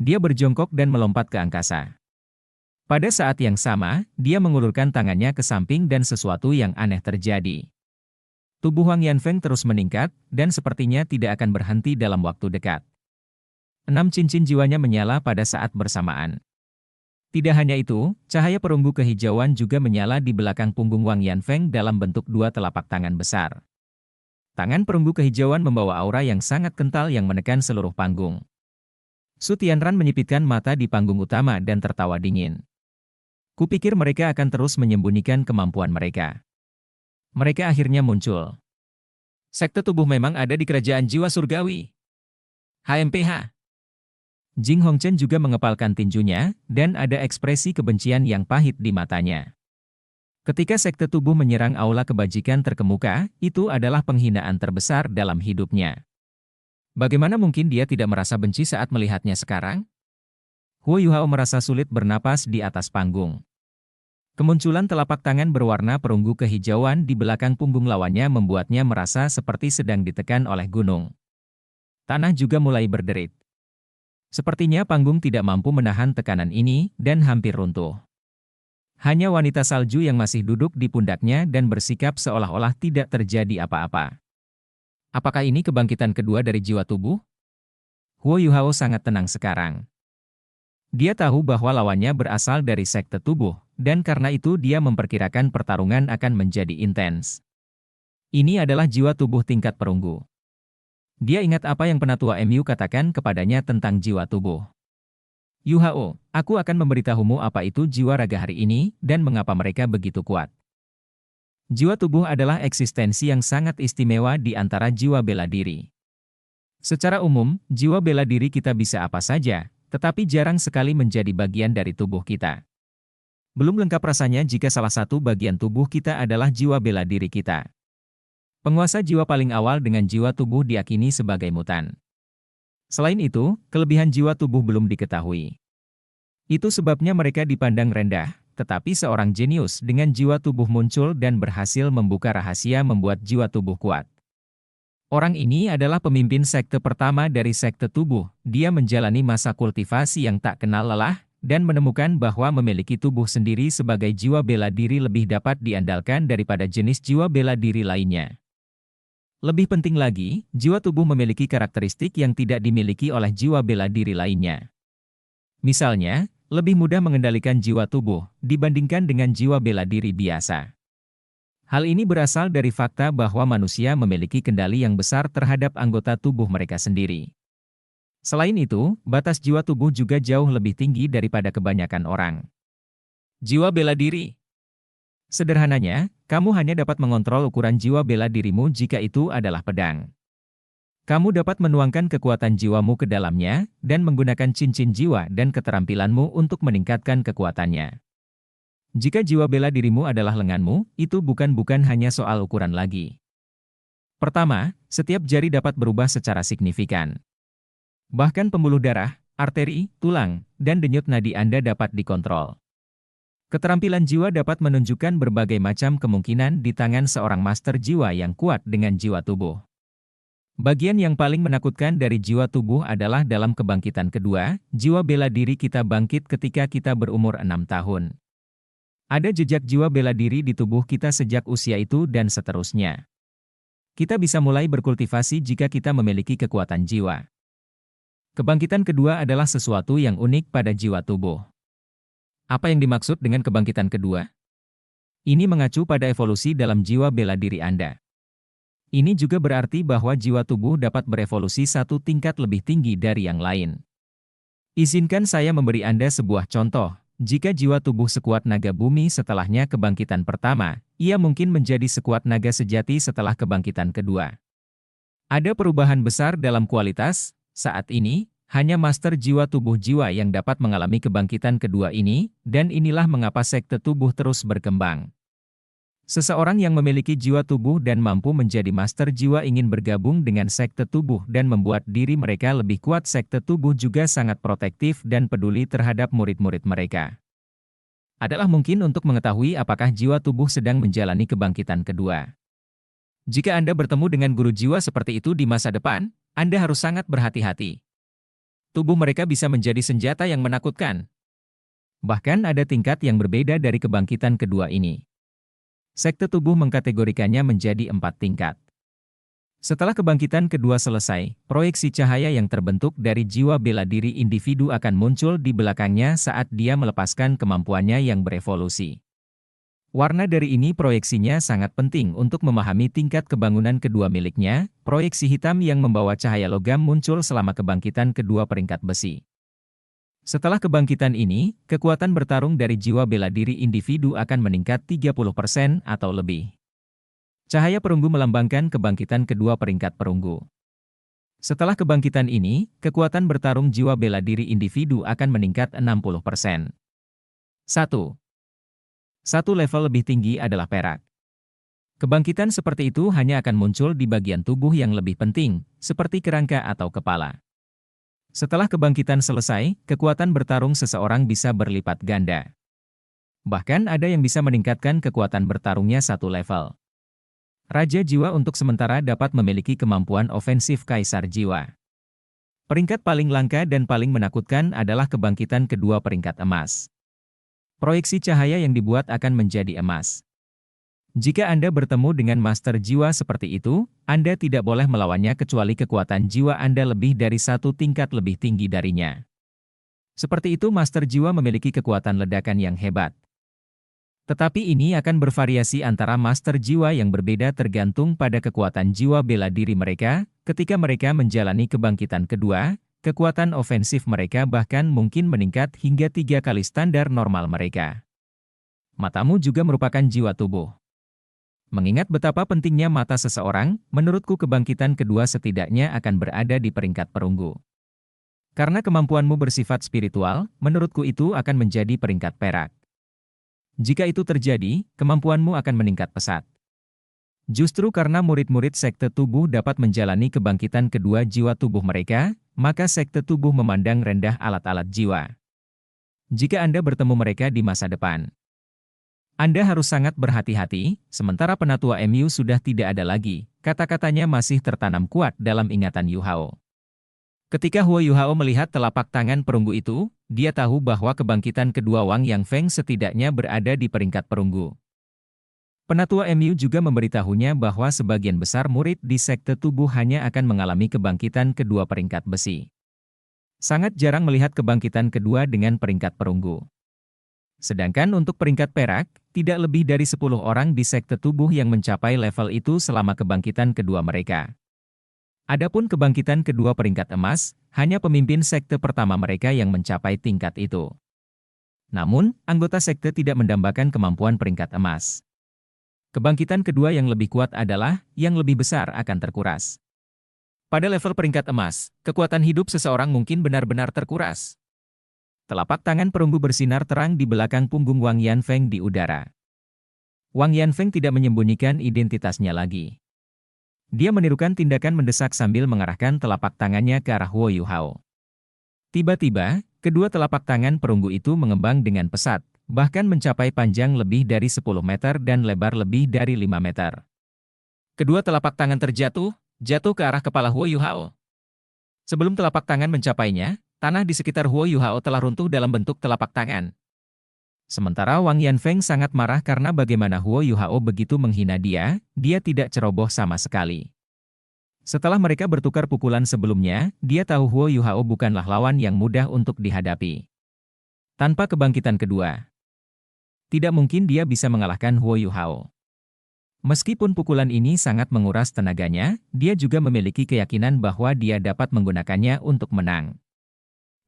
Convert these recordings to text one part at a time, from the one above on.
Dia berjongkok dan melompat ke angkasa. Pada saat yang sama, dia mengulurkan tangannya ke samping dan sesuatu yang aneh terjadi. Tubuh Wang Yanfeng terus meningkat, dan sepertinya tidak akan berhenti dalam waktu dekat. 6 cincin jiwanya menyala pada saat bersamaan. Tidak hanya itu, cahaya perunggu kehijauan juga menyala di belakang punggung Wang Yanfeng dalam bentuk 2 telapak tangan besar. Tangan perunggu kehijauan membawa aura yang sangat kental yang menekan seluruh panggung. Su Tianran menyipitkan mata di panggung utama dan tertawa dingin. Kupikir mereka akan terus menyembunyikan kemampuan mereka. Mereka akhirnya muncul. Sekte tubuh memang ada di kerajaan jiwa surgawi. HMPH. Jing Hongchen juga mengepalkan tinjunya, dan ada ekspresi kebencian yang pahit di matanya. Ketika sekte tubuh menyerang aula kebajikan terkemuka, itu adalah penghinaan terbesar dalam hidupnya. Bagaimana mungkin dia tidak merasa benci saat melihatnya sekarang? Huo Yuhao merasa sulit bernapas di atas panggung. Kemunculan telapak tangan berwarna perunggu kehijauan di belakang punggung lawannya membuatnya merasa seperti sedang ditekan oleh gunung. Tanah juga mulai berderit. Sepertinya panggung tidak mampu menahan tekanan ini dan hampir runtuh. Hanya wanita salju yang masih duduk di pundaknya dan bersikap seolah-olah tidak terjadi apa-apa. Apakah ini kebangkitan kedua dari jiwa tubuh? Huo Yuhao sangat tenang sekarang. Dia tahu bahwa lawannya berasal dari sekte tubuh, dan karena itu dia memperkirakan pertarungan akan menjadi intens. Ini adalah jiwa tubuh tingkat perunggu. Dia ingat apa yang penatua MU katakan kepadanya tentang jiwa tubuh. Yuhao, aku akan memberitahumu apa itu jiwa raga hari ini, dan mengapa mereka begitu kuat. Jiwa tubuh adalah eksistensi yang sangat istimewa di antara jiwa bela diri. Secara umum, jiwa bela diri kita bisa apa saja, tetapi jarang sekali menjadi bagian dari tubuh kita. Belum lengkap rasanya jika salah satu bagian tubuh kita adalah jiwa bela diri kita. Penguasa jiwa paling awal dengan jiwa tubuh diakini sebagai mutan. Selain itu, kelebihan jiwa tubuh belum diketahui. Itu sebabnya mereka dipandang rendah, tetapi seorang jenius dengan jiwa tubuh muncul dan berhasil membuka rahasia membuat jiwa tubuh kuat. Orang ini adalah pemimpin sekte pertama dari sekte tubuh. Dia menjalani masa kultivasi yang tak kenal lelah, dan menemukan bahwa memiliki tubuh sendiri sebagai jiwa bela diri lebih dapat diandalkan daripada jenis jiwa bela diri lainnya. Lebih penting lagi, jiwa tubuh memiliki karakteristik yang tidak dimiliki oleh jiwa bela diri lainnya. Misalnya, lebih mudah mengendalikan jiwa tubuh dibandingkan dengan jiwa bela diri biasa. Hal ini berasal dari fakta bahwa manusia memiliki kendali yang besar terhadap anggota tubuh mereka sendiri. Selain itu, batas jiwa tubuh juga jauh lebih tinggi daripada kebanyakan orang. Jiwa bela diri. Sederhananya, kamu hanya dapat mengontrol ukuran jiwa bela dirimu jika itu adalah pedang. Kamu dapat menuangkan kekuatan jiwamu ke dalamnya, dan menggunakan cincin jiwa dan keterampilanmu untuk meningkatkan kekuatannya. Jika jiwa bela dirimu adalah lenganmu, itu bukan hanya soal ukuran lagi. Pertama, setiap jari dapat berubah secara signifikan. Bahkan pembuluh darah, arteri, tulang, dan denyut nadi Anda dapat dikontrol. Keterampilan jiwa dapat menunjukkan berbagai macam kemungkinan di tangan seorang master jiwa yang kuat dengan jiwa tubuh. Bagian yang paling menakutkan dari jiwa tubuh adalah dalam kebangkitan kedua, jiwa bela diri kita bangkit ketika kita berumur 6 tahun. Ada jejak jiwa bela diri di tubuh kita sejak usia itu dan seterusnya. Kita bisa mulai berkultivasi jika kita memiliki kekuatan jiwa. Kebangkitan kedua adalah sesuatu yang unik pada jiwa tubuh. Apa yang dimaksud dengan kebangkitan kedua? Ini mengacu pada evolusi dalam jiwa bela diri Anda. Ini juga berarti bahwa jiwa tubuh dapat berevolusi satu tingkat lebih tinggi dari yang lain. Izinkan saya memberi Anda sebuah contoh. Jika jiwa tubuh sekuat naga bumi setelahnya kebangkitan pertama, ia mungkin menjadi sekuat naga sejati setelah kebangkitan kedua. Ada perubahan besar dalam kualitas. Saat ini, hanya master jiwa tubuh jiwa yang dapat mengalami kebangkitan kedua ini, dan inilah mengapa sekte tubuh terus berkembang. Seseorang yang memiliki jiwa tubuh dan mampu menjadi master jiwa ingin bergabung dengan sekte tubuh dan membuat diri mereka lebih kuat. Sekte tubuh juga sangat protektif dan peduli terhadap murid-murid mereka. Adalah mungkin untuk mengetahui apakah jiwa tubuh sedang menjalani kebangkitan kedua. Jika Anda bertemu dengan guru jiwa seperti itu di masa depan, Anda harus sangat berhati-hati. tubuh mereka bisa menjadi senjata yang menakutkan. Bahkan ada tingkat yang berbeda dari kebangkitan kedua ini. Sekte tubuh mengkategorikannya menjadi 4 tingkat. Setelah kebangkitan kedua selesai, proyeksi cahaya yang terbentuk dari jiwa bela diri individu akan muncul di belakangnya saat dia melepaskan kemampuannya yang berevolusi. Warna dari ini proyeksinya sangat penting untuk memahami tingkat kebangunan kedua miliknya. Proyeksi hitam yang membawa cahaya logam muncul selama kebangkitan kedua peringkat besi. Setelah kebangkitan ini, kekuatan bertarung dari jiwa bela diri individu akan meningkat 30% atau lebih. Cahaya perunggu melambangkan kebangkitan kedua peringkat perunggu. Setelah kebangkitan ini, kekuatan bertarung jiwa bela diri individu akan meningkat 60%. 1. Satu level lebih tinggi adalah perak. Kebangkitan seperti itu hanya akan muncul di bagian tubuh yang lebih penting, seperti kerangka atau kepala. Setelah kebangkitan selesai, kekuatan bertarung seseorang bisa berlipat ganda. Bahkan ada yang bisa meningkatkan kekuatan bertarungnya 1 level. Raja Jiwa untuk sementara dapat memiliki kemampuan ofensif Kaisar Jiwa. Peringkat paling langka dan paling menakutkan adalah kebangkitan kedua peringkat emas. Proyeksi cahaya yang dibuat akan menjadi emas. Jika Anda bertemu dengan Master Jiwa seperti itu, Anda tidak boleh melawannya kecuali kekuatan jiwa Anda lebih dari 1 tingkat lebih tinggi darinya. Seperti itu Master Jiwa memiliki kekuatan ledakan yang hebat. Tetapi ini akan bervariasi antara master jiwa yang berbeda tergantung pada kekuatan jiwa bela diri mereka. Ketika mereka menjalani kebangkitan kedua, kekuatan ofensif mereka bahkan mungkin meningkat hingga 3 kali standar normal mereka. Matamu juga merupakan jiwa tubuh. Mengingat betapa pentingnya mata seseorang, menurutku kebangkitan kedua setidaknya akan berada di peringkat perunggu. Karena kemampuanmu bersifat spiritual, menurutku itu akan menjadi peringkat perak. Jika itu terjadi, kemampuanmu akan meningkat pesat. Justru karena murid-murid sekte tubuh dapat menjalani kebangkitan kedua jiwa tubuh mereka, maka sekte tubuh memandang rendah alat-alat jiwa. Jika Anda bertemu mereka di masa depan, Anda harus sangat berhati-hati, sementara penatua MU sudah tidak ada lagi, kata-katanya masih tertanam kuat dalam ingatan Yu Hao. Ketika Huo Yu Hao melihat telapak tangan perunggu itu, dia tahu bahwa kebangkitan kedua Wang Yanfeng setidaknya berada di peringkat perunggu. Penatua MU juga memberitahunya bahwa sebagian besar murid di sekte tubuh hanya akan mengalami kebangkitan kedua peringkat besi. Sangat jarang melihat kebangkitan kedua dengan peringkat perunggu. Sedangkan untuk peringkat perak, tidak lebih dari 10 orang di sekte tubuh yang mencapai level itu selama kebangkitan kedua mereka. Adapun kebangkitan kedua peringkat emas, hanya pemimpin sekte pertama mereka yang mencapai tingkat itu. Namun, anggota sekte tidak mendambakan kemampuan peringkat emas. Kebangkitan kedua yang lebih kuat adalah, yang lebih besar akan terkuras. Pada level peringkat emas, kekuatan hidup seseorang mungkin benar-benar terkuras. Telapak tangan perunggu bersinar terang di belakang punggung Wang Yanfeng di udara. Wang Yanfeng tidak menyembunyikan identitasnya lagi. Dia menirukan tindakan mendesak sambil mengarahkan telapak tangannya ke arah Huo Yu Hao. Tiba-tiba, kedua telapak tangan perunggu itu mengembang dengan pesat, bahkan mencapai panjang lebih dari 10 meter dan lebar lebih dari 5 meter. Kedua telapak tangan jatuh ke arah kepala Huo Yu Hao. Sebelum telapak tangan mencapainya, tanah di sekitar Huo Yu Hao telah runtuh dalam bentuk telapak tangan. Sementara Wang Yanfeng sangat marah karena bagaimana Huo Yu Hao begitu menghina dia tidak ceroboh sama sekali. Setelah mereka bertukar pukulan sebelumnya, dia tahu Huo Yu Hao bukanlah lawan yang mudah untuk dihadapi. Tanpa kebangkitan kedua, tidak mungkin dia bisa mengalahkan Huo Yu Hao. Meskipun pukulan ini sangat menguras tenaganya, dia juga memiliki keyakinan bahwa dia dapat menggunakannya untuk menang.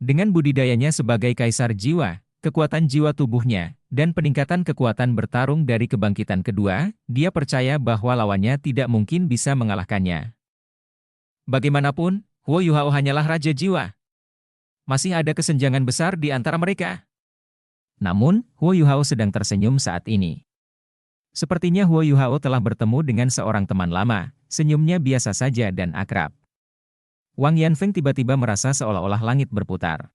Dengan budidayanya sebagai Kaisar Jiwa, kekuatan jiwa tubuhnya, dan peningkatan kekuatan bertarung dari kebangkitan kedua, dia percaya bahwa lawannya tidak mungkin bisa mengalahkannya. Bagaimanapun, Huo Yu Hao hanyalah Raja Jiwa. Masih ada kesenjangan besar di antara mereka. Namun, Huo Yu Hao sedang tersenyum saat ini. Sepertinya Huo Yu Hao telah bertemu dengan seorang teman lama, senyumnya biasa saja dan akrab. Wang Yanfeng tiba-tiba merasa seolah-olah langit berputar.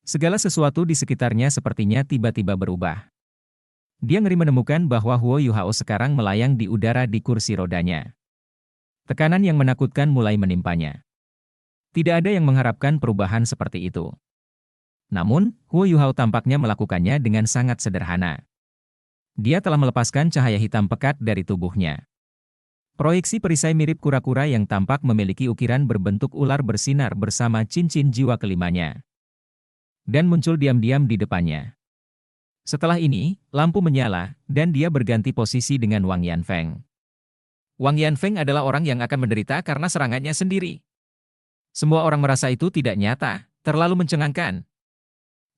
Segala sesuatu di sekitarnya sepertinya tiba-tiba berubah. Dia ngeri menemukan bahwa Huo Yu Hao sekarang melayang di udara di kursi rodanya. Tekanan yang menakutkan mulai menimpanya. Tidak ada yang mengharapkan perubahan seperti itu. Namun, Huo Yuhao tampaknya melakukannya dengan sangat sederhana. Dia telah melepaskan cahaya hitam pekat dari tubuhnya. Proyeksi perisai mirip kura-kura yang tampak memiliki ukiran berbentuk ular bersinar bersama cincin jiwa kelimanya. Dan muncul diam-diam di depannya. Setelah ini, lampu menyala, dan dia berganti posisi dengan Wang Yanfeng. Wang Yanfeng adalah orang yang akan menderita karena serangannya sendiri. Semua orang merasa itu tidak nyata, terlalu mencengangkan.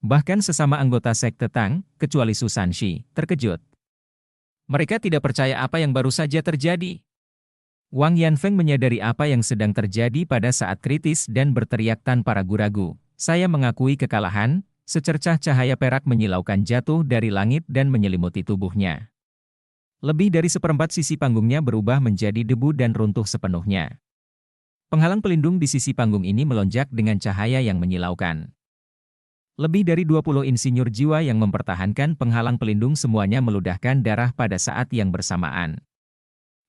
Bahkan sesama anggota sekte Tang, kecuali Su Sanshi, terkejut. Mereka tidak percaya apa yang baru saja terjadi. Wang Yanfeng menyadari apa yang sedang terjadi pada saat kritis dan berteriak tanpa ragu-ragu. Saya mengakui kekalahan, secercah cahaya perak menyilaukan jatuh dari langit dan menyelimuti tubuhnya. Lebih dari seperempat sisi panggungnya berubah menjadi debu dan runtuh sepenuhnya. Penghalang pelindung di sisi panggung ini melonjak dengan cahaya yang menyilaukan. Lebih dari 20 insinyur jiwa yang mempertahankan penghalang pelindung semuanya meludahkan darah pada saat yang bersamaan.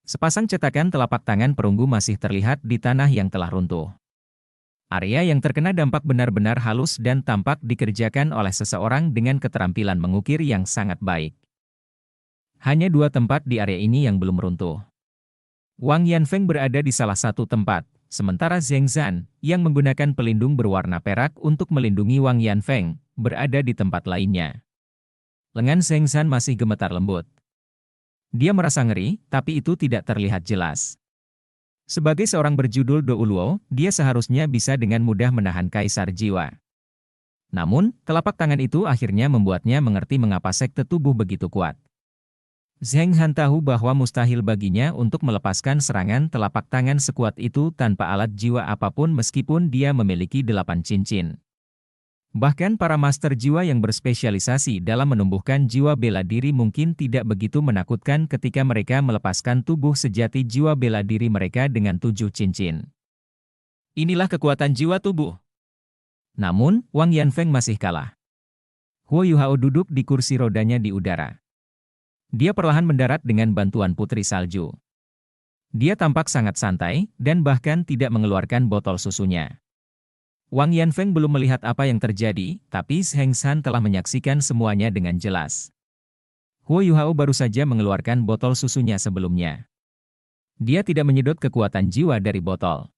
Sepasang cetakan telapak tangan perunggu masih terlihat di tanah yang telah runtuh. Area yang terkena dampak benar-benar halus dan tampak dikerjakan oleh seseorang dengan keterampilan mengukir yang sangat baik. Hanya 2 tempat di area ini yang belum runtuh. Wang Yanfeng berada di salah satu tempat, sementara Zheng Zan, yang menggunakan pelindung berwarna perak untuk melindungi Wang Yanfeng, berada di tempat lainnya. Lengan Zheng Zan masih gemetar lembut. Dia merasa ngeri, tapi itu tidak terlihat jelas. Sebagai seorang berjudul Do Uluo, dia seharusnya bisa dengan mudah menahan kaisar jiwa. Namun, telapak tangan itu akhirnya membuatnya mengerti mengapa sekte tubuh begitu kuat. Zheng Han tahu bahwa mustahil baginya untuk melepaskan serangan telapak tangan sekuat itu tanpa alat jiwa apapun meskipun dia memiliki 8 cincin. Bahkan para master jiwa yang berspesialisasi dalam menumbuhkan jiwa bela diri mungkin tidak begitu menakutkan ketika mereka melepaskan tubuh sejati jiwa bela diri mereka dengan 7 cincin. Inilah kekuatan jiwa tubuh. Namun, Wang Yanfeng masih kalah. Huo Yuhao duduk di kursi rodanya di udara. Dia perlahan mendarat dengan bantuan Putri Salju. Dia tampak sangat santai, dan bahkan tidak mengeluarkan botol susunya. Wang Yanfeng belum melihat apa yang terjadi, tapi Zheng Zan telah menyaksikan semuanya dengan jelas. Huo Yuhao baru saja mengeluarkan botol susunya sebelumnya. Dia tidak menyedot kekuatan jiwa dari botol.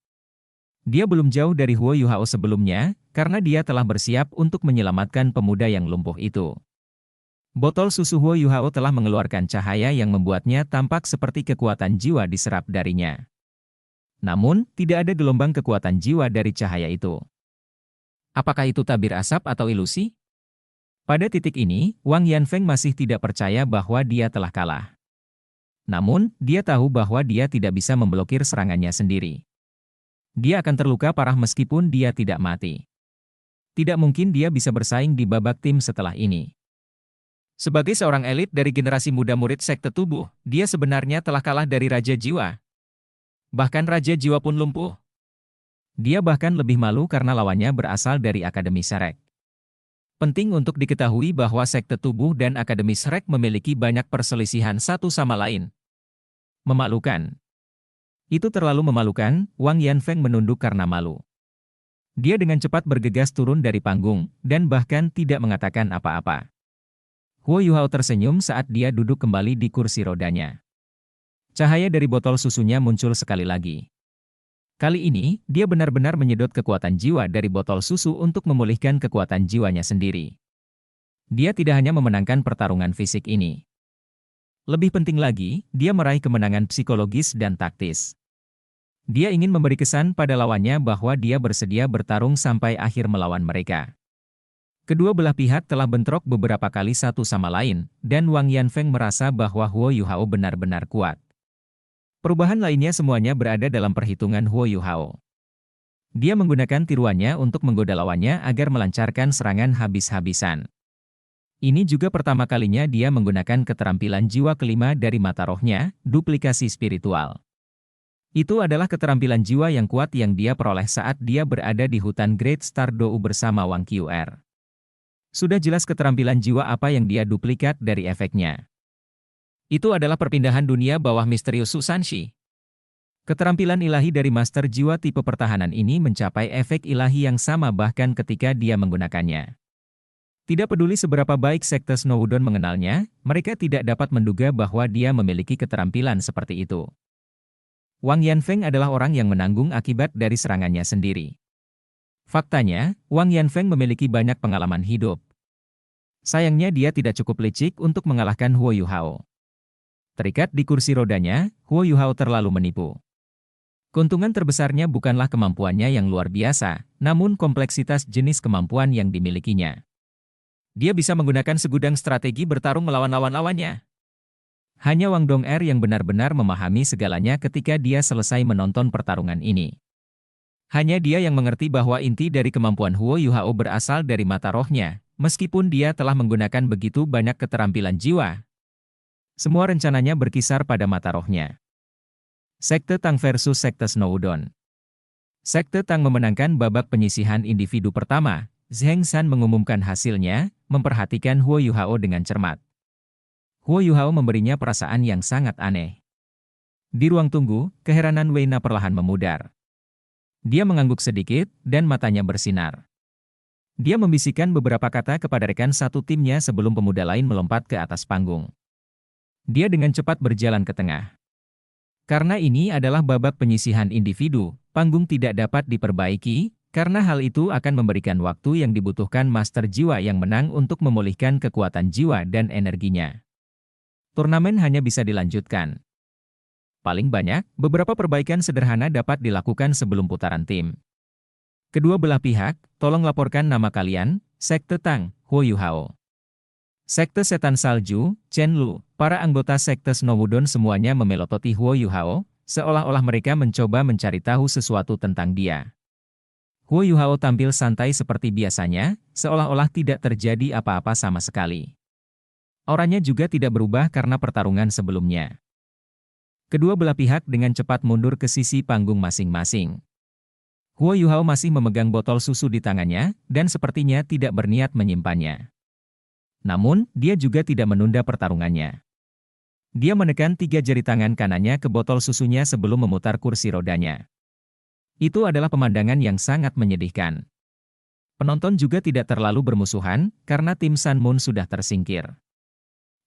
Dia belum jauh dari Huo Yuhao sebelumnya, karena dia telah bersiap untuk menyelamatkan pemuda yang lumpuh itu. Botol susu Huo Yuhao telah mengeluarkan cahaya yang membuatnya tampak seperti kekuatan jiwa diserap darinya. Namun, tidak ada gelombang kekuatan jiwa dari cahaya itu. Apakah itu tabir asap atau ilusi? Pada titik ini, Wang Yanfeng masih tidak percaya bahwa dia telah kalah. Namun, dia tahu bahwa dia tidak bisa memblokir serangannya sendiri. Dia akan terluka parah meskipun dia tidak mati. Tidak mungkin dia bisa bersaing di babak tim setelah ini. Sebagai seorang elit dari generasi muda murid sekte tubuh, dia sebenarnya telah kalah dari Raja Jiwa. Bahkan Raja Jiwa pun lumpuh. Dia bahkan lebih malu karena lawannya berasal dari Akademi Shrek. Penting untuk diketahui bahwa sekte tubuh dan Akademi Shrek memiliki banyak perselisihan satu sama lain. Memalukan. Itu terlalu memalukan, Wang Yanfeng menunduk karena malu. Dia dengan cepat bergegas turun dari panggung, dan bahkan tidak mengatakan apa-apa. Huo Yuhao tersenyum saat dia duduk kembali di kursi rodanya. Cahaya dari botol susunya muncul sekali lagi. Kali ini, dia benar-benar menyedot kekuatan jiwa dari botol susu untuk memulihkan kekuatan jiwanya sendiri. Dia tidak hanya memenangkan pertarungan fisik ini. Lebih penting lagi, dia meraih kemenangan psikologis dan taktis. Dia ingin memberi kesan pada lawannya bahwa dia bersedia bertarung sampai akhir melawan mereka. Kedua belah pihak telah bentrok beberapa kali satu sama lain, dan Wang Yanfeng merasa bahwa Huo Yuhao benar-benar kuat. Perubahan lainnya semuanya berada dalam perhitungan Huo Yuhao. Dia menggunakan tiruannya untuk menggoda lawannya agar melancarkan serangan habis-habisan. Ini juga pertama kalinya dia menggunakan keterampilan jiwa kelima dari mata rohnya, duplikasi spiritual. Itu adalah keterampilan jiwa yang kuat yang dia peroleh saat dia berada di hutan Great Star Dou bersama Wang Qr. Sudah jelas keterampilan jiwa apa yang dia duplikat dari efeknya. Itu adalah perpindahan dunia bawah misterius Su Sanshi. Keterampilan ilahi dari Master Jiwa tipe pertahanan ini mencapai efek ilahi yang sama bahkan ketika dia menggunakannya. Tidak peduli seberapa baik sekte Snowdon mengenalnya, mereka tidak dapat menduga bahwa dia memiliki keterampilan seperti itu. Wang Yanfeng adalah orang yang menanggung akibat dari serangannya sendiri. Faktanya, Wang Yanfeng memiliki banyak pengalaman hidup. Sayangnya dia tidak cukup licik untuk mengalahkan Huo Yuhao. Terikat di kursi rodanya, Huo Yuhao terlalu menipu. Keuntungan terbesarnya bukanlah kemampuannya yang luar biasa, namun kompleksitas jenis kemampuan yang dimilikinya. Dia bisa menggunakan segudang strategi bertarung melawan lawan-lawannya. Hanya Wang Dong'er yang benar-benar memahami segalanya ketika dia selesai menonton pertarungan ini. Hanya dia yang mengerti bahwa inti dari kemampuan Huo Yuhao berasal dari mata rohnya, meskipun dia telah menggunakan begitu banyak keterampilan jiwa. Semua rencananya berkisar pada mata rohnya. Sekte Tang versus Sekte Snowdon. Sekte Tang memenangkan babak penyisihan individu pertama. Zheng San mengumumkan hasilnya, memperhatikan Huo Yuhao dengan cermat. Huo Yuhao memberinya perasaan yang sangat aneh. Di ruang tunggu, keheranan Weina perlahan memudar. Dia mengangguk sedikit, dan matanya bersinar. Dia membisikkan beberapa kata kepada rekan satu timnya sebelum pemuda lain melompat ke atas panggung. Dia dengan cepat berjalan ke tengah. Karena ini adalah babak penyisihan individu, panggung tidak dapat diperbaiki, karena hal itu akan memberikan waktu yang dibutuhkan Master Jiwa yang menang untuk memulihkan kekuatan jiwa dan energinya. Turnamen hanya bisa dilanjutkan. Paling banyak, beberapa perbaikan sederhana dapat dilakukan sebelum putaran tim. Kedua belah pihak, tolong laporkan nama kalian, Sekte Tang, Huo Yuhao. Sekte Setan Salju, Chen Lu, para anggota Sekte Snowdon semuanya memelototi Huo Yuhao, seolah-olah mereka mencoba mencari tahu sesuatu tentang dia. Huo Yuhao tampil santai seperti biasanya, seolah-olah tidak terjadi apa-apa sama sekali. Auranya juga tidak berubah karena pertarungan sebelumnya. Kedua belah pihak dengan cepat mundur ke sisi panggung masing-masing. Huo Yuhao masih memegang botol susu di tangannya, dan sepertinya tidak berniat menyimpannya. Namun, dia juga tidak menunda pertarungannya. Dia menekan 3 jari tangan kanannya ke botol susunya sebelum memutar kursi rodanya. Itu adalah pemandangan yang sangat menyedihkan. Penonton juga tidak terlalu bermusuhan, karena tim Sun Moon sudah tersingkir.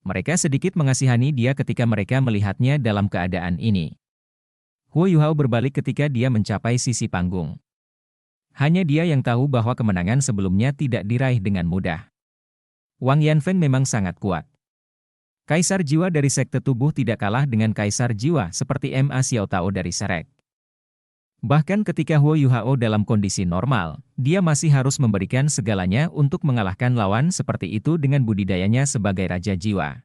Mereka sedikit mengasihani dia ketika mereka melihatnya dalam keadaan ini. Huo Yuhao berbalik ketika dia mencapai sisi panggung. Hanya dia yang tahu bahwa kemenangan sebelumnya tidak diraih dengan mudah. Wang Yanfeng memang sangat kuat. Kaisar jiwa dari sekte tubuh tidak kalah dengan kaisar jiwa seperti Ma Xiaotao dari Shrek. Bahkan ketika Huo Yuhao dalam kondisi normal, dia masih harus memberikan segalanya untuk mengalahkan lawan seperti itu dengan budidayanya sebagai raja jiwa.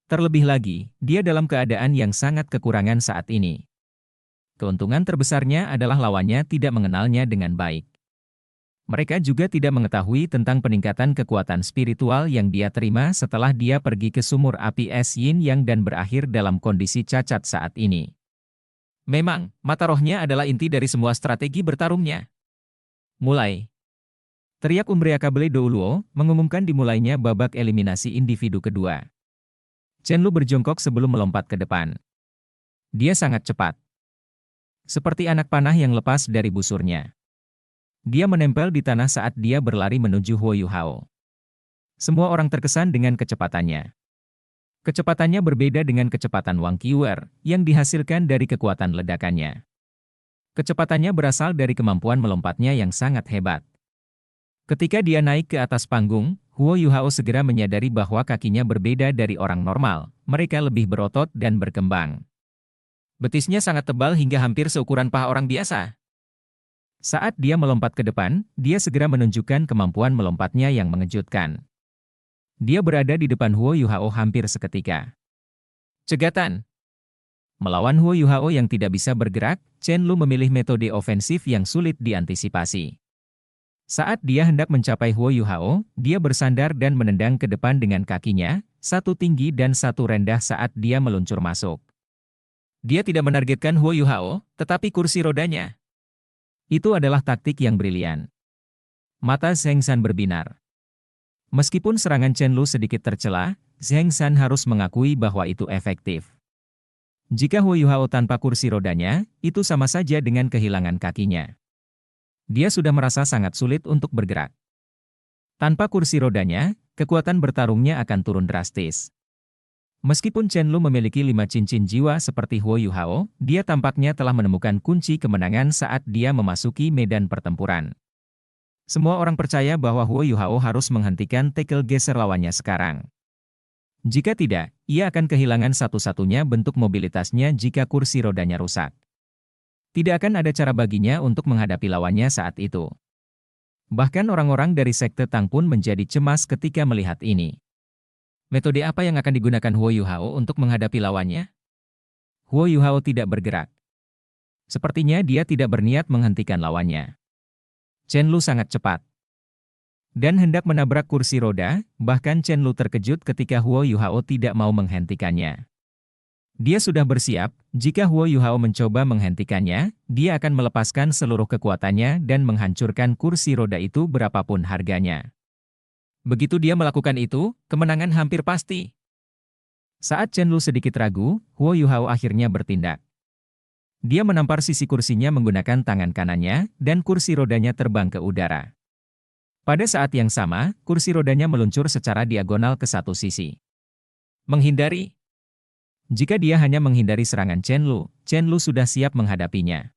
Terlebih lagi, dia dalam keadaan yang sangat kekurangan saat ini. Keuntungan terbesarnya adalah lawannya tidak mengenalnya dengan baik. Mereka juga tidak mengetahui tentang peningkatan kekuatan spiritual yang dia terima setelah dia pergi ke sumur api es Yin Yang dan berakhir dalam kondisi cacat saat ini. Memang, mata rohnya adalah inti dari semua strategi bertarungnya. Mulai. Teriak Umbriakable Douluo mengumumkan dimulainya babak eliminasi individu kedua. Chen Lu berjongkok sebelum melompat ke depan. Dia sangat cepat. Seperti anak panah yang lepas dari busurnya. Dia menempel di tanah saat dia berlari menuju Huo Yuhao. Semua orang terkesan dengan kecepatannya. Kecepatannya berbeda dengan kecepatan Wang Qiuer, yang dihasilkan dari kekuatan ledakannya. Kecepatannya berasal dari kemampuan melompatnya yang sangat hebat. Ketika dia naik ke atas panggung, Huo Yuhao segera menyadari bahwa kakinya berbeda dari orang normal, mereka lebih berotot dan berkembang. Betisnya sangat tebal hingga hampir seukuran paha orang biasa. Saat dia melompat ke depan, dia segera menunjukkan kemampuan melompatnya yang mengejutkan. Dia berada di depan Huo Yuhao hampir seketika. Cegatan. Melawan Huo Yuhao yang tidak bisa bergerak, Chen Lu memilih metode ofensif yang sulit diantisipasi. Saat dia hendak mencapai Huo Yuhao, dia bersandar dan menendang ke depan dengan kakinya, satu tinggi dan satu rendah saat dia meluncur masuk. Dia tidak menargetkan Huo Yuhao, tetapi kursi rodanya. Itu adalah taktik yang brilian. Mata Zheng San berbinar. Meskipun serangan Chen Lu sedikit tercela, Zheng San harus mengakui bahwa itu efektif. Jika Huo Yuhao tanpa kursi rodanya, itu sama saja dengan kehilangan kakinya. Dia sudah merasa sangat sulit untuk bergerak. Tanpa kursi rodanya, kekuatan bertarungnya akan turun drastis. Meskipun Chen Lu memiliki 5 cincin jiwa seperti Huo Yuhao, dia tampaknya telah menemukan kunci kemenangan saat dia memasuki medan pertempuran. Semua orang percaya bahwa Huo Yuhao harus menghentikan tackle geser lawannya sekarang. Jika tidak, ia akan kehilangan satu-satunya bentuk mobilitasnya jika kursi rodanya rusak. Tidak akan ada cara baginya untuk menghadapi lawannya saat itu. Bahkan orang-orang dari sekte Tang pun menjadi cemas ketika melihat ini. Metode apa yang akan digunakan Huo Yuhao untuk menghadapi lawannya? Huo Yuhao tidak bergerak. Sepertinya dia tidak berniat menghentikan lawannya. Chen Lu sangat cepat dan hendak menabrak kursi roda, bahkan Chen Lu terkejut ketika Huo Yuhao tidak mau menghentikannya. Dia sudah bersiap, jika Huo Yuhao mencoba menghentikannya, dia akan melepaskan seluruh kekuatannya dan menghancurkan kursi roda itu berapapun harganya. Begitu dia melakukan itu, kemenangan hampir pasti. Saat Chen Lu sedikit ragu, Huo Yuhao akhirnya bertindak. Dia menampar sisi kursinya menggunakan tangan kanannya, dan kursi rodanya terbang ke udara. Pada saat yang sama, kursi rodanya meluncur secara diagonal ke satu sisi. Menghindari. Jika dia hanya menghindari serangan Chen Lu sudah siap menghadapinya.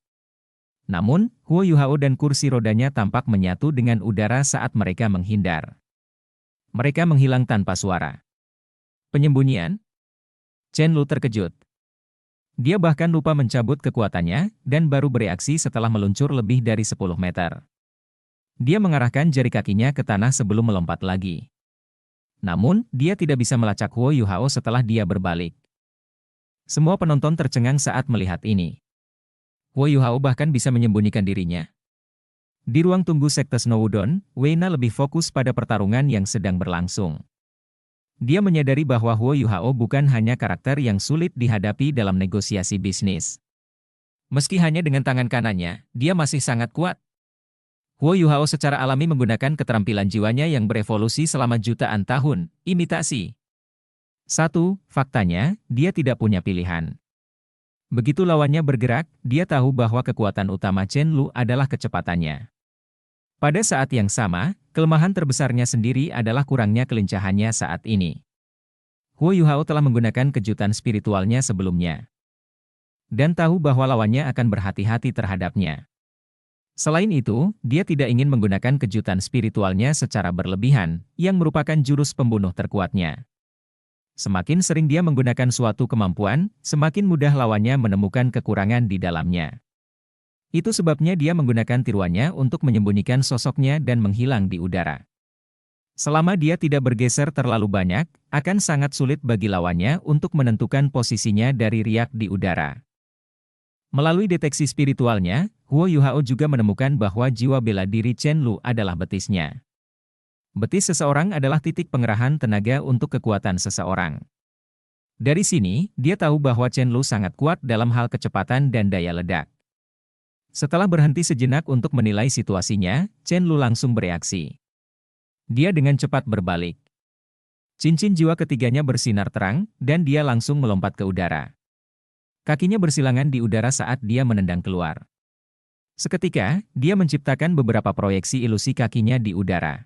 Namun, Huo Yuhao dan kursi rodanya tampak menyatu dengan udara saat mereka menghindar. Mereka menghilang tanpa suara. Penyembunyian? Chen Lu terkejut. Dia bahkan lupa mencabut kekuatannya, dan baru bereaksi setelah meluncur lebih dari 10 meter. Dia mengarahkan jari kakinya ke tanah sebelum melompat lagi. Namun, dia tidak bisa melacak Huo Yuhao setelah dia berbalik. Semua penonton tercengang saat melihat ini. Huo Yuhao bahkan bisa menyembunyikan dirinya. Di ruang tunggu sekte Snow Wudong, Wei Na lebih fokus pada pertarungan yang sedang berlangsung. Dia menyadari bahwa Huo Yuhao bukan hanya karakter yang sulit dihadapi dalam negosiasi bisnis. Meski hanya dengan tangan kanannya, dia masih sangat kuat. Huo Yuhao secara alami menggunakan keterampilan jiwanya yang berevolusi selama jutaan tahun, imitasi. 1. Faktanya, dia tidak punya pilihan. Begitu lawannya bergerak, dia tahu bahwa kekuatan utama Chen Lu adalah kecepatannya. Pada saat yang sama, kelemahan terbesarnya sendiri adalah kurangnya kelincahannya saat ini. Huo Yuhao telah menggunakan kejutan spiritualnya sebelumnya. Dan tahu bahwa lawannya akan berhati-hati terhadapnya. Selain itu, dia tidak ingin menggunakan kejutan spiritualnya secara berlebihan, yang merupakan jurus pembunuh terkuatnya. Semakin sering dia menggunakan suatu kemampuan, semakin mudah lawannya menemukan kekurangan di dalamnya. Itu sebabnya dia menggunakan tiruannya untuk menyembunyikan sosoknya dan menghilang di udara. Selama dia tidak bergeser terlalu banyak, akan sangat sulit bagi lawannya untuk menentukan posisinya dari riak di udara. Melalui deteksi spiritualnya, Huo Yuhao juga menemukan bahwa jiwa bela diri Chen Lu adalah betisnya. Betis seseorang adalah titik pengerahan tenaga untuk kekuatan seseorang. Dari sini, dia tahu bahwa Chen Lu sangat kuat dalam hal kecepatan dan daya ledak. Setelah berhenti sejenak untuk menilai situasinya, Chen Lu langsung bereaksi. Dia dengan cepat berbalik. Cincin jiwa ketiganya bersinar terang, dan dia langsung melompat ke udara. Kakinya bersilangan di udara saat dia menendang keluar. Seketika, dia menciptakan beberapa proyeksi ilusi kakinya di udara.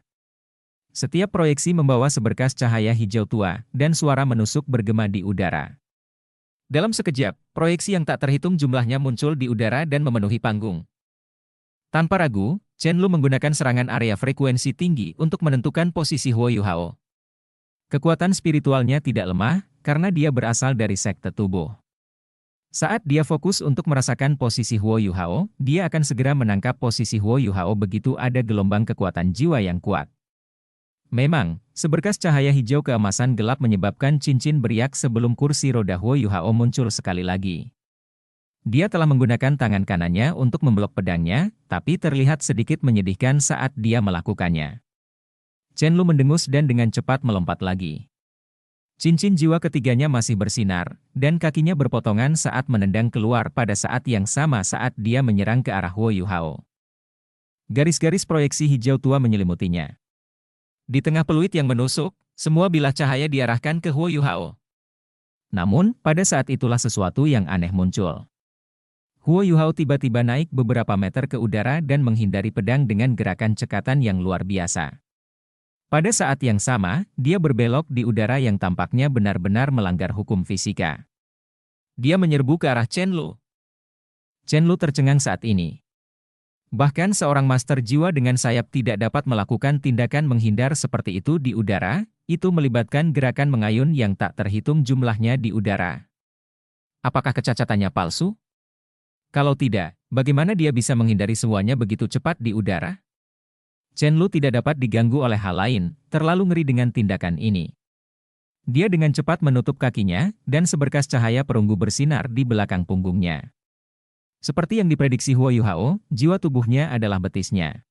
Setiap proyeksi membawa seberkas cahaya hijau tua, dan suara menusuk bergema di udara. Dalam sekejap, proyeksi yang tak terhitung jumlahnya muncul di udara dan memenuhi panggung. Tanpa ragu, Chen Lu menggunakan serangan area frekuensi tinggi untuk menentukan posisi Huo Yuhao. Kekuatan spiritualnya tidak lemah, karena dia berasal dari sekte tubuh. Saat dia fokus untuk merasakan posisi Huo Yuhao, dia akan segera menangkap posisi Huo Yuhao begitu ada gelombang kekuatan jiwa yang kuat. Memang, seberkas cahaya hijau keemasan gelap menyebabkan cincin beriak sebelum kursi roda Huo Yuhao muncul sekali lagi. Dia telah menggunakan tangan kanannya untuk memblok pedangnya, tapi terlihat sedikit menyedihkan saat dia melakukannya. Chen Lu mendengus dan dengan cepat melompat lagi. Cincin jiwa ketiganya masih bersinar, dan kakinya berpotongan saat menendang keluar pada saat yang sama saat dia menyerang ke arah Huo Yuhao. Garis-garis proyeksi hijau tua menyelimutinya. Di tengah peluit yang menusuk, semua bilah cahaya diarahkan ke Huo Yuhao. Namun, pada saat itulah sesuatu yang aneh muncul. Huo Yuhao tiba-tiba naik beberapa meter ke udara dan menghindari pedang dengan gerakan cekatan yang luar biasa. Pada saat yang sama, dia berbelok di udara yang tampaknya benar-benar melanggar hukum fisika. Dia menyerbu ke arah Chen Lu. Chen Lu tercengang saat ini. Bahkan seorang master jiwa dengan sayap tidak dapat melakukan tindakan menghindar seperti itu di udara, itu melibatkan gerakan mengayun yang tak terhitung jumlahnya di udara. Apakah kecacatannya palsu? Kalau tidak, bagaimana dia bisa menghindari semuanya begitu cepat di udara? Chen Lu tidak dapat diganggu oleh hal lain, terlalu ngeri dengan tindakan ini. Dia dengan cepat menutup kakinya, dan seberkas cahaya perunggu bersinar di belakang punggungnya. Seperti yang diprediksi Huo Yuhao, jiwa tubuhnya adalah betisnya.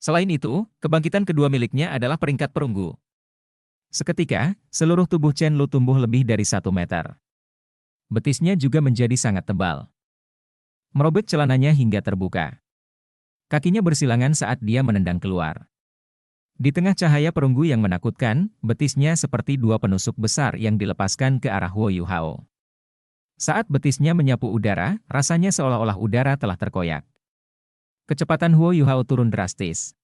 Selain itu, kebangkitan kedua miliknya adalah peringkat perunggu. Seketika, seluruh tubuh Chen Lu tumbuh lebih dari 1 meter. Betisnya juga menjadi sangat tebal. Merobek celananya hingga terbuka. Kakinya bersilangan saat dia menendang keluar. Di tengah cahaya perunggu yang menakutkan, betisnya seperti 2 penusuk besar yang dilepaskan ke arah Huo Yuhao. Saat betisnya menyapu udara, rasanya seolah-olah udara telah terkoyak. Kecepatan Huo Yuhao turun drastis.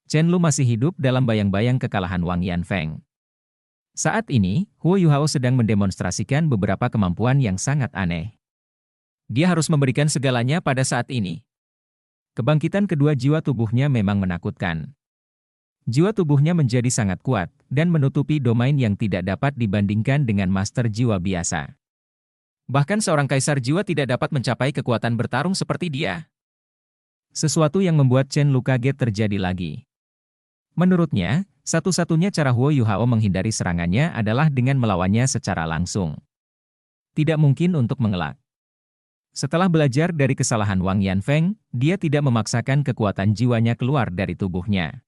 Chen Lu masih hidup dalam bayang-bayang kekalahan Wang Yanfeng. Saat ini, Huo Yuhao sedang mendemonstrasikan beberapa kemampuan yang sangat aneh. Dia harus memberikan segalanya pada saat ini. Kebangkitan kedua jiwa tubuhnya memang menakutkan. Jiwa tubuhnya menjadi sangat kuat, dan menutupi domain yang tidak dapat dibandingkan dengan master jiwa biasa. Bahkan seorang kaisar jiwa tidak dapat mencapai kekuatan bertarung seperti dia. Sesuatu yang membuat Chen Lu kaget terjadi lagi. Menurutnya, satu-satunya cara Huo Yuhao menghindari serangannya adalah dengan melawannya secara langsung. Tidak mungkin untuk mengelak. Setelah belajar dari kesalahan Wang Yanfeng, dia tidak memaksakan kekuatan jiwanya keluar dari tubuhnya.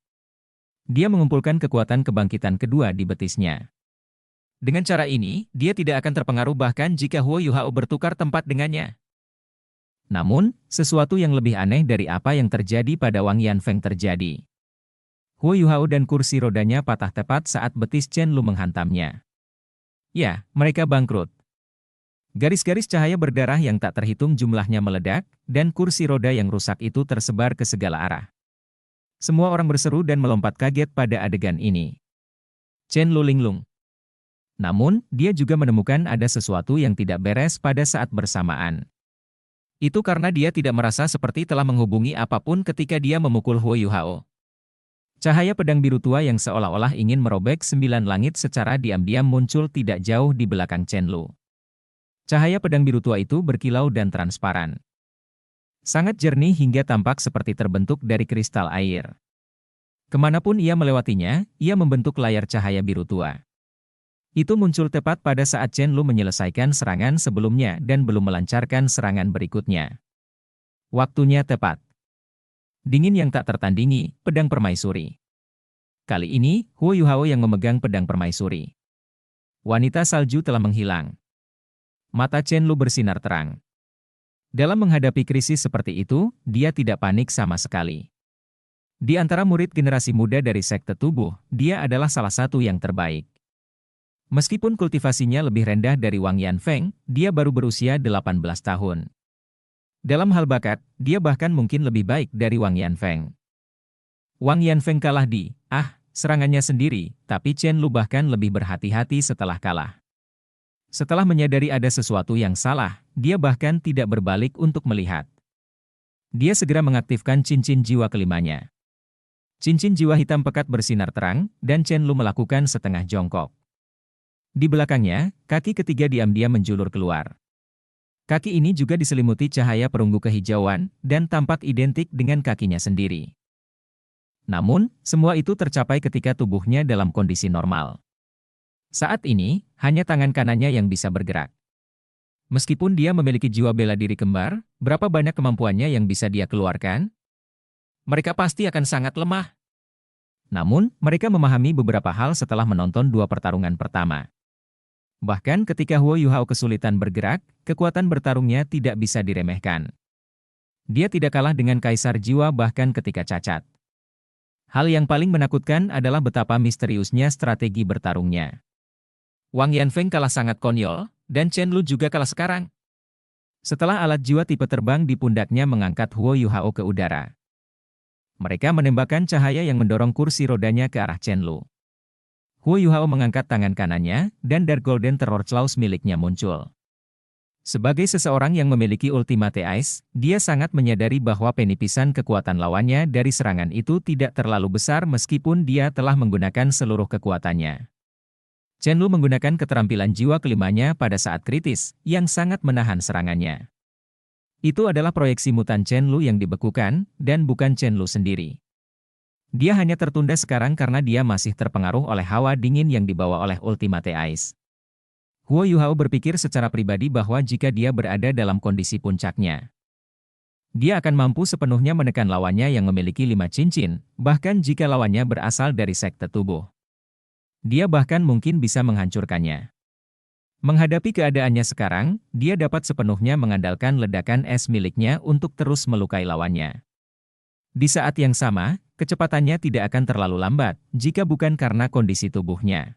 Dia mengumpulkan kekuatan kebangkitan kedua di betisnya. Dengan cara ini, dia tidak akan terpengaruh bahkan jika Huo Yuhao bertukar tempat dengannya. Namun, sesuatu yang lebih aneh dari apa yang terjadi pada Wang Yanfeng terjadi. Huo Yuhao dan kursi rodanya patah tepat saat betis Chen Lu menghantamnya. Ya, mereka bangkrut. Garis-garis cahaya berdarah yang tak terhitung jumlahnya meledak, dan kursi roda yang rusak itu tersebar ke segala arah. Semua orang berseru dan melompat kaget pada adegan ini. Chen Lu linglung. Namun, dia juga menemukan ada sesuatu yang tidak beres pada saat bersamaan. Itu karena dia tidak merasa seperti telah menghubungi apapun ketika dia memukul Huo Yuhao. Cahaya pedang biru tua yang seolah-olah ingin merobek 9 langit secara diam-diam muncul tidak jauh di belakang Chen Lu. Cahaya pedang biru tua itu berkilau dan transparan. Sangat jernih hingga tampak seperti terbentuk dari kristal air. Kemanapun ia melewatinya, ia membentuk layar cahaya biru tua. Itu muncul tepat pada saat Chen Lu menyelesaikan serangan sebelumnya dan belum melancarkan serangan berikutnya. Waktunya tepat. Dingin yang tak tertandingi, pedang permaisuri. Kali ini, Huo Yuhao yang memegang pedang permaisuri. Wanita salju telah menghilang. Mata Chen Lu bersinar terang. Dalam menghadapi krisis seperti itu, dia tidak panik sama sekali. Di antara murid generasi muda dari sekte tubuh, dia adalah salah satu yang terbaik. Meskipun kultivasinya lebih rendah dari Wang Yanfeng, dia baru berusia 18 tahun. Dalam hal bakat, dia bahkan mungkin lebih baik dari Wang Yanfeng. Wang Yanfeng kalah di serangannya sendiri, tapi Chen Lu bahkan lebih berhati-hati setelah kalah. Setelah menyadari ada sesuatu yang salah, dia bahkan tidak berbalik untuk melihat. Dia segera mengaktifkan cincin jiwa kelimanya. Cincin jiwa hitam pekat bersinar terang, dan Chen Lu melakukan setengah jongkok. Di belakangnya, kaki ketiga diam-diam menjulur keluar. Kaki ini juga diselimuti cahaya perunggu kehijauan, dan tampak identik dengan kakinya sendiri. Namun, semua itu tercapai ketika tubuhnya dalam kondisi normal. Saat ini, hanya tangan kanannya yang bisa bergerak. Meskipun dia memiliki jiwa bela diri kembar, berapa banyak kemampuannya yang bisa dia keluarkan? Mereka pasti akan sangat lemah. Namun, mereka memahami beberapa hal setelah menonton 2 pertarungan pertama. Bahkan ketika Huo Yuhao kesulitan bergerak, kekuatan bertarungnya tidak bisa diremehkan. Dia tidak kalah dengan kaisar jiwa bahkan ketika cacat. Hal yang paling menakutkan adalah betapa misteriusnya strategi bertarungnya. Wang Yanfeng kalah sangat konyol, dan Chen Lu juga kalah sekarang. Setelah alat jiwa tipe terbang di pundaknya mengangkat Huo Yuhao ke udara. Mereka menembakkan cahaya yang mendorong kursi rodanya ke arah Chen Lu. Huo Yuhao mengangkat tangan kanannya, dan Dark Golden Terror Claws miliknya muncul. Sebagai seseorang yang memiliki Ultimate Ice, dia sangat menyadari bahwa penipisan kekuatan lawannya dari serangan itu tidak terlalu besar meskipun dia telah menggunakan seluruh kekuatannya. Chen Lu menggunakan keterampilan jiwa kelimanya pada saat kritis, yang sangat menahan serangannya. Itu adalah proyeksi mutan Chen Lu yang dibekukan, dan bukan Chen Lu sendiri. Dia hanya tertunda sekarang karena dia masih terpengaruh oleh hawa dingin yang dibawa oleh Ultimate Ice. Huo Yuhao berpikir secara pribadi bahwa jika dia berada dalam kondisi puncaknya, dia akan mampu sepenuhnya menekan lawannya yang memiliki 5 cincin, bahkan jika lawannya berasal dari sekte tubuh. Dia bahkan mungkin bisa menghancurkannya. Menghadapi keadaannya sekarang, dia dapat sepenuhnya mengandalkan ledakan es miliknya untuk terus melukai lawannya. Di saat yang sama, kecepatannya tidak akan terlalu lambat, jika bukan karena kondisi tubuhnya.